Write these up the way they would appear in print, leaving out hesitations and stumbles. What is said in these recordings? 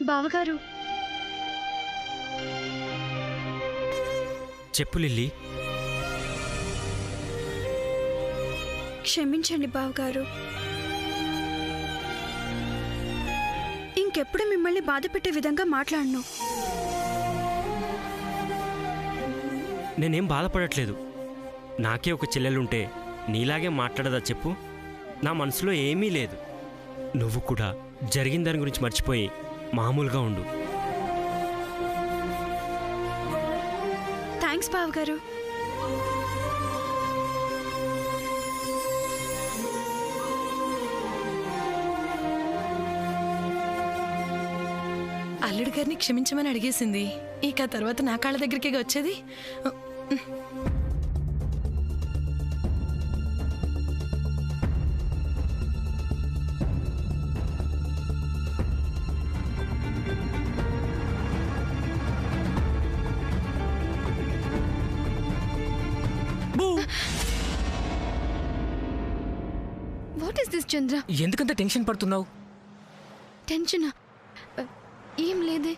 బావగారు చెప్పు లిల్లీ. క్షమించండి బావగారు. ఇంకెప్పుడు మిమ్మల్ని బాధ పెట్టే విధంగా మాట్లాడను. నేనేం బాధపడట్లేదు. నాకే ఒక చెల్లెలుంటే నీలాగే మాట్లాడదా చెప్పు? నా మనసులో ఏమీ లేదు. నువ్వు కూడా జరిగిన దాని గురించి మర్చిపోయి మామూలుగా ఉండు. థ్యాంక్స్ బావగారు. అల్లుడు గారిని క్షమించమని అడిగేసింది. ఇక తర్వాత నా కాళ్ళ దగ్గరికి వచ్చేది. వాట్ ఇస్ దిస్ చంద్ర? ఎందుకంత టెన్షన్ పడుతున్నావు? టెన్షనా? ఏం లేదే.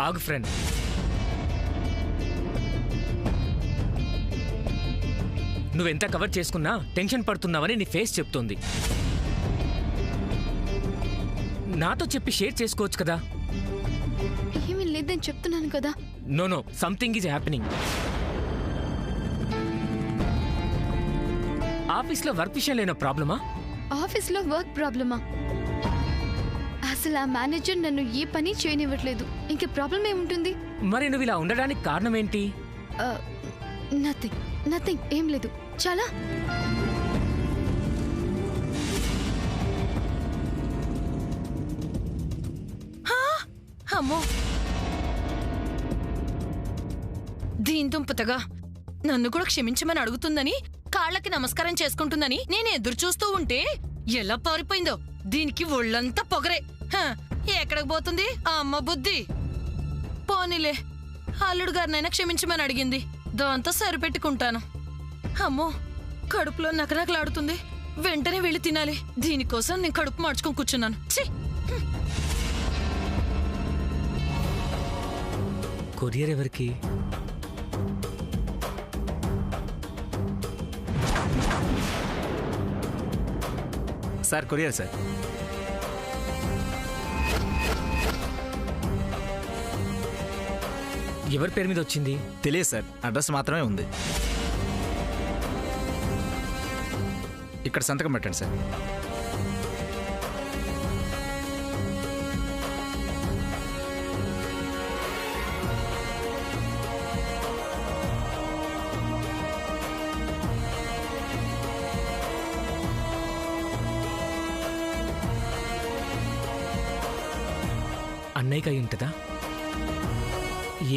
ఆగు ఫ్రెండ్. నువ్వెంత కవర్ చేసుకున్నా టెన్షన్ పడుతున్నావని నీ ఫేస్ చెప్తోంది. నాతో చెప్పి షేర్ చేసుకోవచ్చు కదా. ఏమీ లేదని చెప్తున్నాను కదా. No, something is happening. ఆఫీస్లో వర్క్ విషయం లేనో ప్రాబ్లమా? ఆఫీస్లో వర్క్ ప్రాబ్లమా? అసలు ఆ మేనేజర్ నన్ను ఏ పని చేయనివ్వట్లేదు. ఇంక ప్రాబ్లం ఏముంటుంది? మరి నువ్వు ఇలా ఉండడానికి కారణం ఏంటి? నథింగ్, ఏం లేదు. చాలా అమ్మో, దీంతో నన్ను కూడా క్షమించమని అడుగుతుందని, కాళ్ళకి నమస్కారం చేసుకుంటుందని నేను ఎదురు చూస్తూ ఉంటే ఎలా పారిపోయిందో. దీనికి ఒళ్ళంతా పొగరే. ఎక్కడికి పోతుంది ఆ అమ్మ బుద్ధి? పోనీలే, అల్లుడు గారినైనా క్షమించమని అడిగింది, దాంతో సరిపెట్టుకుంటాను. అమ్మో, కడుపులో నకనకలాడుతుంది. వెంటనే వెళ్ళి తినాలి. దీనికోసం నేను కడుపు మార్చుకొని కూర్చున్నాను. ఛీ! కొరియర్ ఎవరికి? Sir, courier sir. ఎవరి పేరు మీద వచ్చింది? తెలియదు సార్, అడ్రస్ మాత్రమే ఉంది. ఇక్కడ సంతకం పెట్టండి సార్. అన్నయ్యకి అయి ఉంటుందా?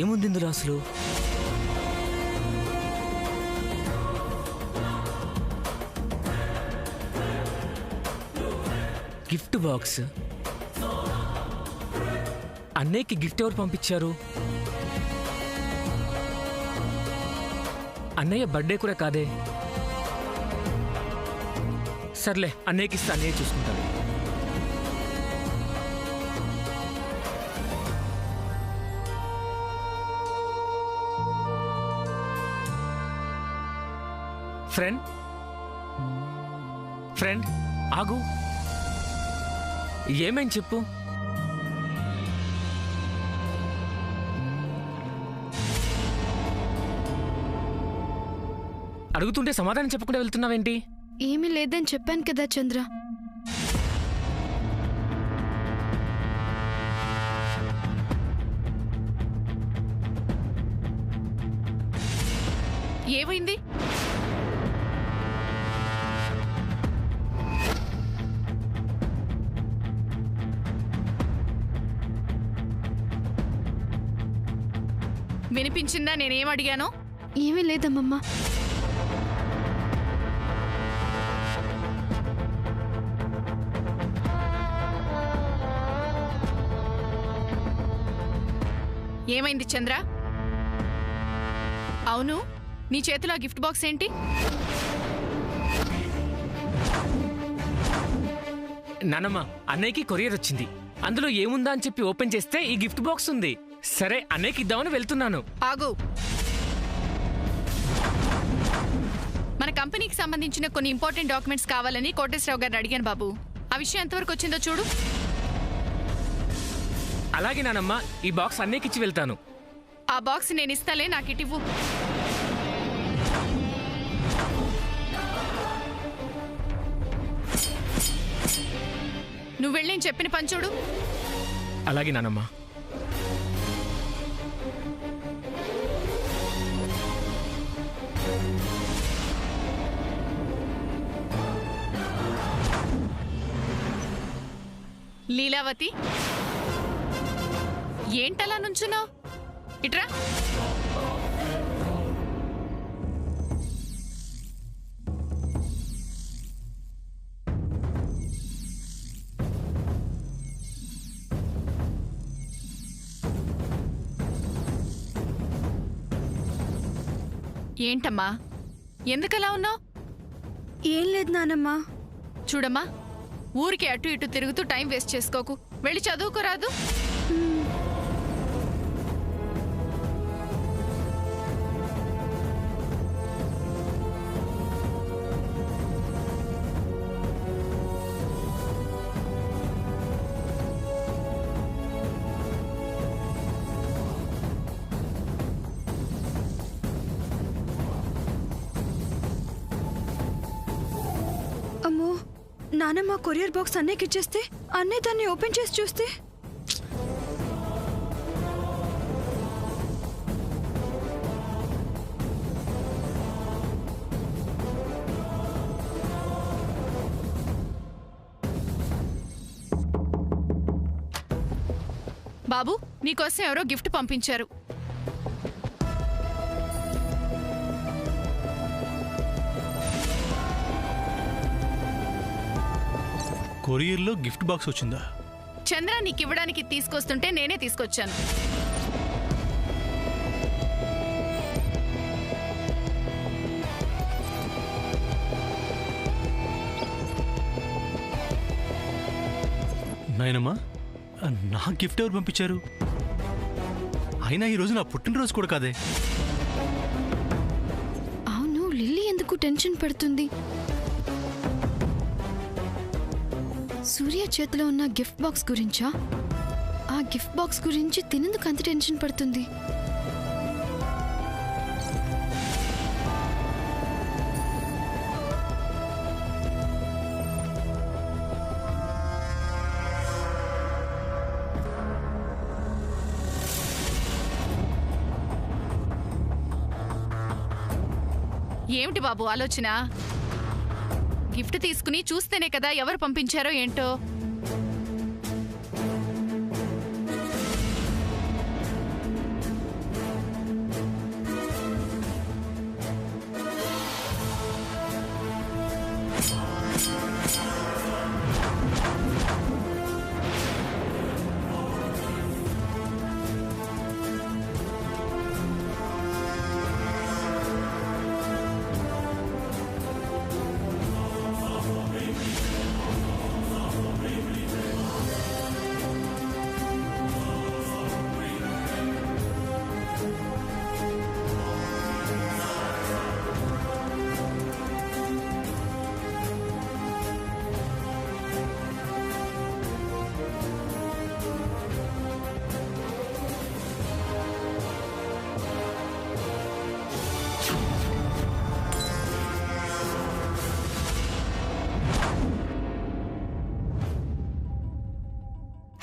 ఏముంది ఇందులో అసలు? Gift box. అన్నయ్యకి గిఫ్ట్ ఎవరు పంపించారు? అన్నయ్య బర్త్డే కూడా కాదే. సర్లే, అన్నయ్యకి ఇస్తే అన్నయ్య చూసుకుంటాను. ఫ్రెండ్, ఆగు. ఏమని చెప్పు. అడుగుతుంటే సమాధానం చెప్పకుండా వెళ్తున్నావేంటి? ఏమీ లేదని చెప్పాను కదా చంద్ర. ఏమైంది? వినిపించిందా నేనేం అడిగానో? ఏమీ లేదమ్మమ్మ. ఏమైంది చంద్ర? అవును, నీ చేతిలో గిఫ్ట్ బాక్స్ ఏంటి? నానమ్మ, అన్నయ్యకి కొరియర్ వచ్చింది. అందులో ఏముందా అని చెప్పి ఓపెన్ చేస్తే ఈ గిఫ్ట్ బాక్స్ ఉంది. సరే అన్నయ్యకి ఇద్దామని వెళ్తున్నాను. ఆగు. మన కంపెనీకి సంబంధించిన కొన్ని ఇంపార్టెంట్ డాక్యుమెంట్స్ కావాలని కోటేశ్వరరావు గారిని అడిగాను బాబు. ఆ విషయం ఎంతవరకు వచ్చిందో చూడు. అలాగే నానమ్మ, ఈ బాక్స్ అన్నయ్యకి ఇచ్చి వెళ్తాను. ఆ బాక్స్ నేను ఇస్తాలే, నాకు ఇటివ్వు. నువ్వు వెళ్ళి నేను చెప్పిన పని చూడు. అలాగే నానమ్మ. లీలావతి, ఏంటలా నుంచున్నావు? ఇట్రా. ఏంటమ్మా, ఎందుకలా ఉన్నావు? ఏం లేదు నానమ్మా. చూడమ్మా, ఊరికి అటు ఇటు తిరుగుతూ టైం వేస్ట్ చేసుకోకు. వెళ్ళి చదువుకోరాదు? అమ్మో, నానమ్మ కొరియర్ బాక్స్ అన్నయ్యకి ఇచ్చేస్తే అన్నయ్య దాన్ని ఓపెన్ చేసి చూస్తే బాబు, నీకోసం ఎవరో గిఫ్ట్ పంపించారు. కొరియర్లో గిఫ్ట్ బాక్స్ వచ్చిందా? చంద్ర నీకు ఇవ్వడానికి తీసుకొస్తుంటే నేనే తీసుకొచ్చాను. నాయనమ్మా, నా గిఫ్ట్ ఎవరు పంపించారు? అయినా ఈరోజు నా పుట్టినరోజు కూడా కాదే. అవును, లిల్లీ ఎందుకు టెన్షన్ పడుతుంది? సూర్య చేతిలో ఉన్న గిఫ్ట్ బాక్స్ గురించా? ఆ గిఫ్ట్ బాక్స్ గురించి తినేందుకు అంత టెన్షన్ పడుతుంది? ఏమిటి బాబు ఆలోచన? గిఫ్ట్ తీసుకుని చూస్తేనే కదా ఎవరు పంపించారో ఏంటో.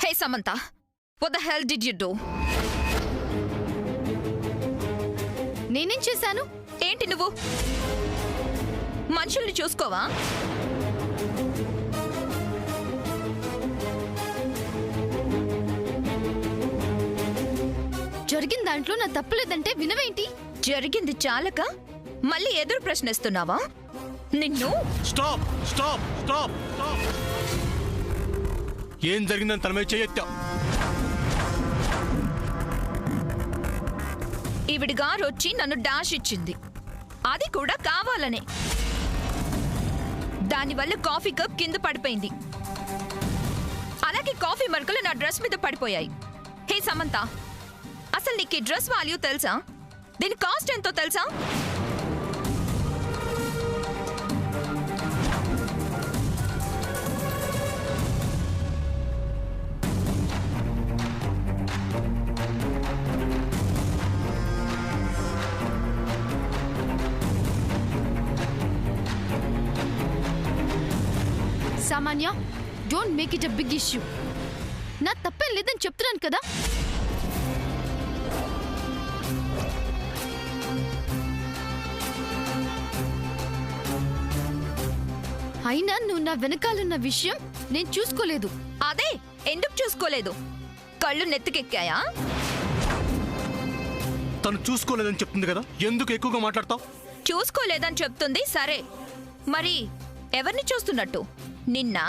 Hey Samantha, what the hell did you do? నేనేం చేశాను? ఏంటి నువ్వు మనుషుల్ని చూసుకోవా? జరిగిన దాంట్లో నా తప్పులేదంటే వినవేంటి? జరిగింది చాలక మళ్ళీ ఎదురు ప్రశ్నిస్తున్నావా? నిన్ను స్టాప్ స్టాప్ స్టాప్ స్టాప్. ఏం జరిగిందని తన మీద చేయొచ్చా? ఈవిడి గారు వచ్చి నన్ను డాష్ ఇచ్చింది, అది కూడా కావాలనే. దానివల్ల కాఫీ కప్ కింద పడిపోయింది. కళ్ళకి కాఫీ మరకలు నా డ్రెస్ మీద పడిపోయాయి. హే సమంత, అసలు నీకు ఈ డ్రెస్ వాల్యూ తెలుసా? దీని కాస్ట్ ఎంతో తెలుసా? Samanya, don't make it a big issue. నా తప్పేం లేదని చెప్తున్నాను కదా. అయినా నువ్వు నా వెనకాలన్న విషయం నేను చూసుకోలేదు. అదే ఎందుకు చూసుకోలేదు? కళ్ళు నెత్తికెక్కాయా? తను చూసుకోలేదని చెప్తుంది కదా, ఎందుకు ఎక్కువగా మాట్లాడతావు? చూసుకోలేదని చెప్తుంది సరే, మరి ఎవరిని చూస్తున్నట్టు? నిన్నా?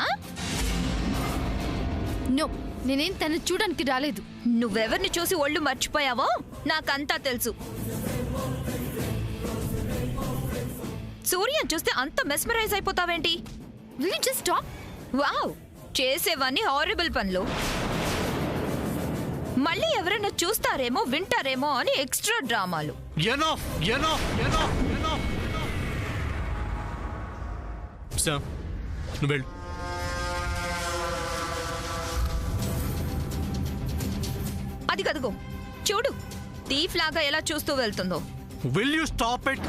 నో, నేనేం తను చూడడానికి రాలేదు. నువ్వెవరిని చూసి ఒళ్ళు మర్చిపోయావో నాకంతా తెలుసు. సూర్యని చూస్తే అంత మెస్మరైజ్ అయిపోతావేంటి? Will you just stop? Wow, చేసేవన్నీ హారిబుల్ పనులు. మళ్ళీ ఎవరైనా చూస్తారేమో వింటారేమో అని ఎక్స్ట్రా డ్రామాలు. Enough enough enough enough. Sam, నువ్వు వెళ్ళు. అది కదుగో చూడు, థీఫ్ లాగా ఎలా చూస్తూ వెళ్తుందో. Will you stop it?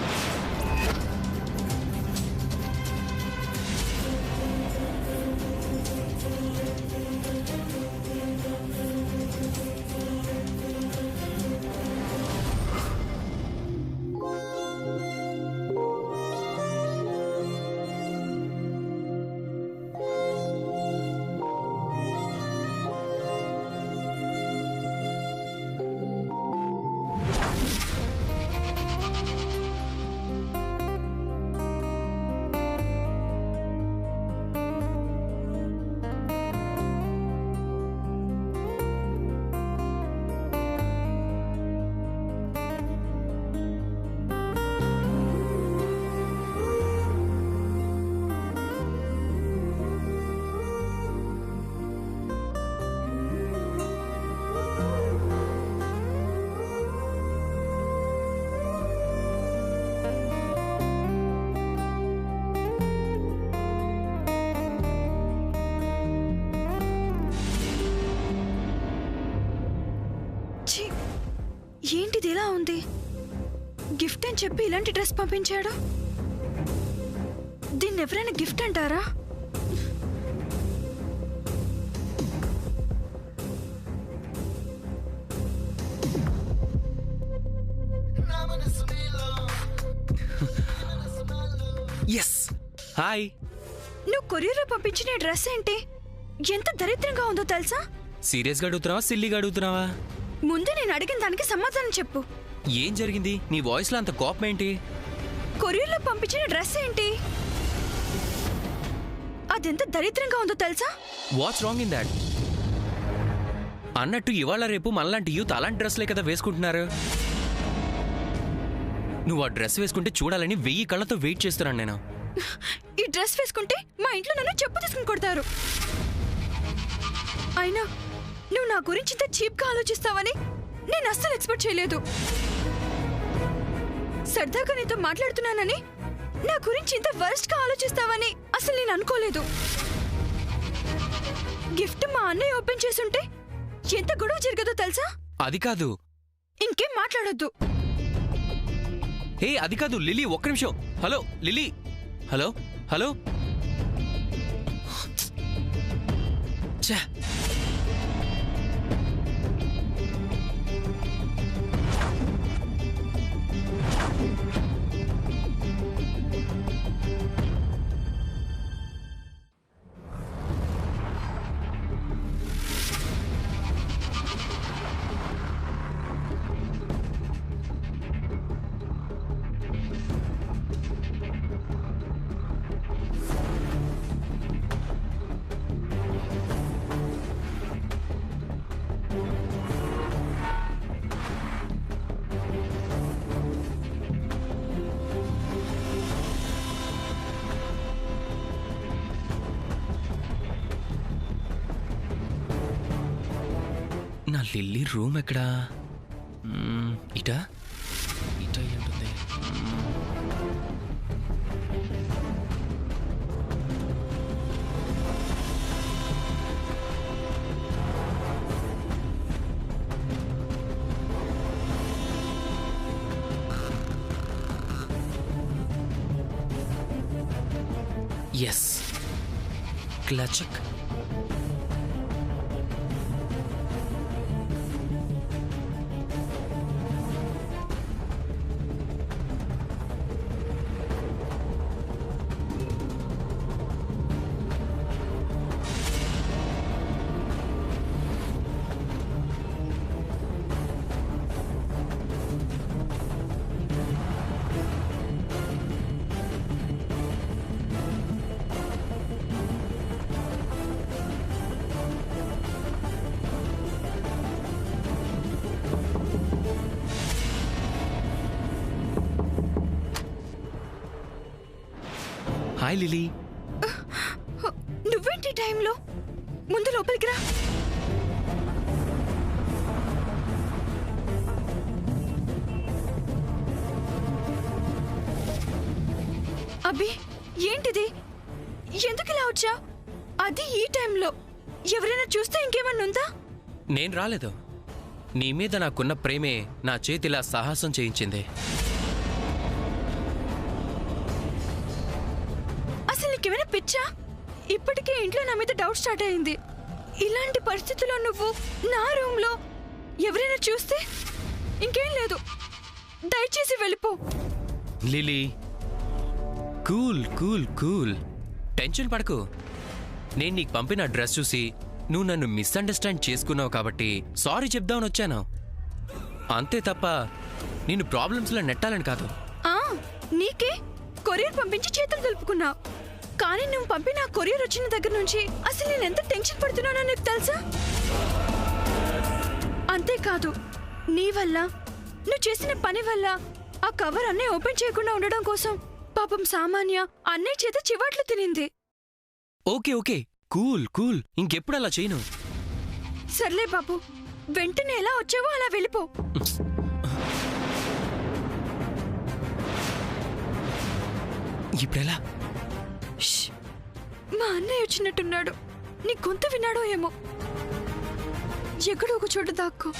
ఏంటిది ఎలా ఉంది? గిఫ్ట్ అని చెప్పి ఇలాంటి డ్రెస్ పంపించాడు. దీన్ని ఎవరైనా గిఫ్ట్ అంటారా? Yes, hi. నువ్వు కొరియర్లో పంపించిన డ్రెస్ ఏంటి? ఎంత దరిద్రంగా ఉందో తెలుసా? సీరియస్గా అడుగుతున్నావా, సిల్లీగా అడుగుతున్నావా? ముందు నేను అడిగిన దానికి సమాధానం చెప్పు. ఏం జరిగింది? నీ వాయిస్లో అంత కోపం ఏంటి? కొరియర్లో పంపించిన డ్రెస్ ఏంటి? అదెంత దరిద్రంగా ఉందో తెలుసా? What's wrong in that? అన్నట్టు ఇవాళ రేపు మనలాంటి యూత్ అలాంటి డ్రెస్లే కదా వేసుకుంటున్నారు. నువ్వు ఆ డ్రెస్ వేసుకుంటే చూడాలని 1000 కళ్ళతో వెయిట్ చేస్తున్నాను నేను. ఈ డ్రెస్ వేసుకుంటే మా ఇంట్లో నన్ను చెప్పు తీసుకుని కొడతారు. అయినా నువ్వు నా గురించి ఇంత చీప్గా ఆలోచిస్తావని నేను అస్సలు ఎక్స్పెక్ట్ చేయలేదు. సరదాగా నీతో మాట్లాడుతున్నానని నా గురించి ఇంత వర్స్ట్గా ఆలోచిస్తావని అసలు నేను అనుకోలేదు. గిఫ్ట్ మా అన్నయ్య ఓపెన్ చేసుంటే ఎంత గొడవ జరగదో తెలుసా? అది కాదు. ఇంకేం మాట్లాడొద్దు. హే, అది కాదు లిలీ, ఒక్క నిమిషం. Hello Lily, hello hello. ఛే, నా లిల్లీ రూమ్ ఎక్కడా? ఇటా ఇటా ఉంటుంది. ఎస్, క్లచక్. Hi Lily. నువ్వేంటి టైంలో? ముందు లోపలికి రా. అబ్బి, ఏంటిది? ఎందుకు ఇలా వచ్చా? అది ఈ టైంలో ఎవరైనా చూస్తే ఇంకేమన్నా ఉందా? నేను రాలేదు. నీ మీద నాకున్న ప్రేమే నా చేతిలా సాహసం చేయించింది. అసలు నీకేమైనా పిచ్చా? ఇప్పటికే ఇంట్లో నా మీద డౌట్ స్టార్ట్ అయింది. ఇలాంటి పరిస్థితుల్లో నువ్వు నా రూమ్లో ఎవరైనా చూస్తే ఇంకేం లేదు. దయచేసి వెళ్ళిపో. Lily, cool cool cool, tension పడకు. నేను నీకు పంపిన డ్రెస్ చూసి నువ్వు నన్ను మిస్అండర్స్టాండ్ చేసుకున్నావు కాబట్టి సారీ చెప్దామని వచ్చాను. అంతే తప్ప నేను ప్రాబ్లమ్స్లో నెట్టాలని కాదు. నీకే కొరియర్ పంపించి చేతులు దులుపుకున్నా. కానీ నువ్వు పంపిన కొరియర్ వచ్చిన దగ్గర నుంచి అసలు నేను ఎంత టెన్షన్ పడుతున్నానో నీకు తెలుసా? అంతేకాదు, నీ వల్ల, నువ్వు చేసిన పని వల్ల ఆ కవర్ అన్నయ్య ఓపెన్ చేయకుండా ఉండడం కోసం పాపం సామాన్య అన్నయ్య చేత చివాట్లు తినింది. ఓకే ఓకే, కూల్ కూల్, ఇంకెప్పుడు అలా చేయను. సర్లే బాబు, వెంటనే ఎలా వచ్చావో అలా వెళ్ళిపో. ఇప్పుడెలా? మా అన్నయ్య వచ్చినట్టున్నాడు. నీ గొంతు విన్నాడో ఏమో. ఎక్కడో ఒక చోట దాక్కో.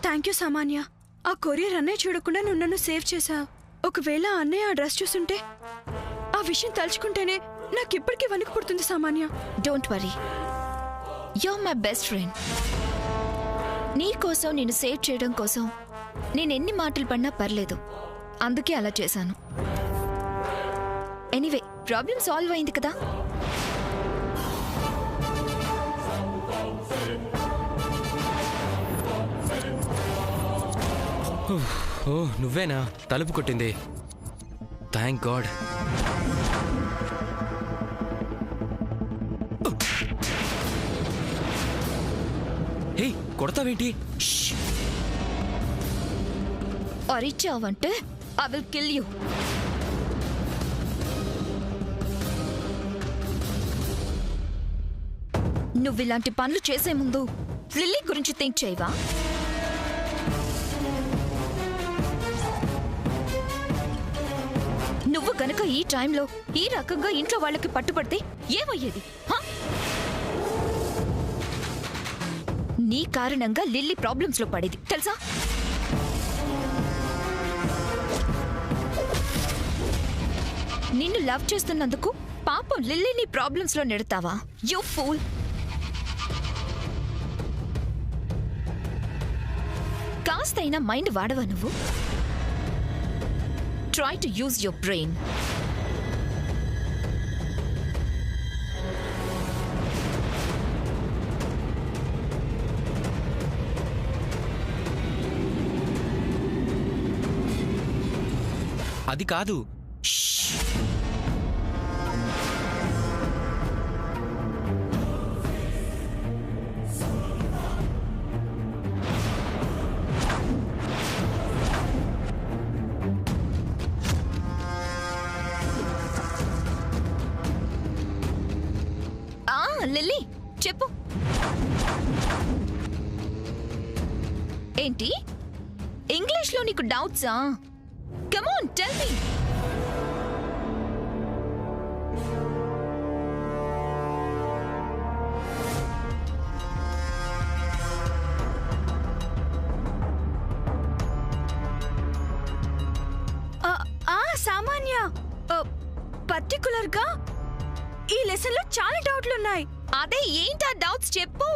థ్యాంక్ యూ సామాన్య. ఆ కొరియర్ అన్నయ్య చూడకుండా నువ్వు నన్ను సేవ్ చేశావు. ఒకవేళ అన్నయ్య ఆ డ్రెస్ చూస్తుంటే, ఆ విషయం తలుచుకుంటేనే నాకు ఇప్పటికీ వణుకు పుడుతుంది Samanya. Don't worry, you're my best friend. నీ కోసం నేను సేవ్ చేయడం కోసం నేను ఎన్ని మాటలు పడినా పర్లేదు. అందుకే అలా చేశాను. ఎనీవే, ప్రాబ్లం సాల్వ్ అయింది కదా. ఓ, నువ్వేనా తలుపు కొట్టింది? Thank God. హే, కొడతావేంటి? అరిచావంటే ఐ విల్ కిల్ యూ. నువ్వు ఇలాంటి పనులు చేసే ముందు లిల్లీ గురించి థింక్ చేయవా? నువ్వు గనక ఈ టైంలో ఈ రకంగా ఇంట్లో వాళ్ళకి పట్టుబడితే ఏమయ్యేది? నీ కారణంగా లిల్లీ ప్రాబ్లమ్స్ లో పడేది తెలుసా? నిన్ను లవ్ చేస్తున్నందుకు పాపం లిల్లీని ప్రాబ్లమ్స్ లో నెడతావా? You fool. కాస్తైనా మైండ్ వాడవా నువ్వు? Try to use your brain. అది కాదు. లిల్లీ చెప్పు. ఏంటి ఇంగ్లీష్లో నీకు డౌట్సా? Come on tell me. సామాన్య, పర్టికులర్ గా ఈ లెసన్ లో చాలా డౌట్లు ఉన్నాయి. అదే ఏంటా డౌట్స్ చెప్పు.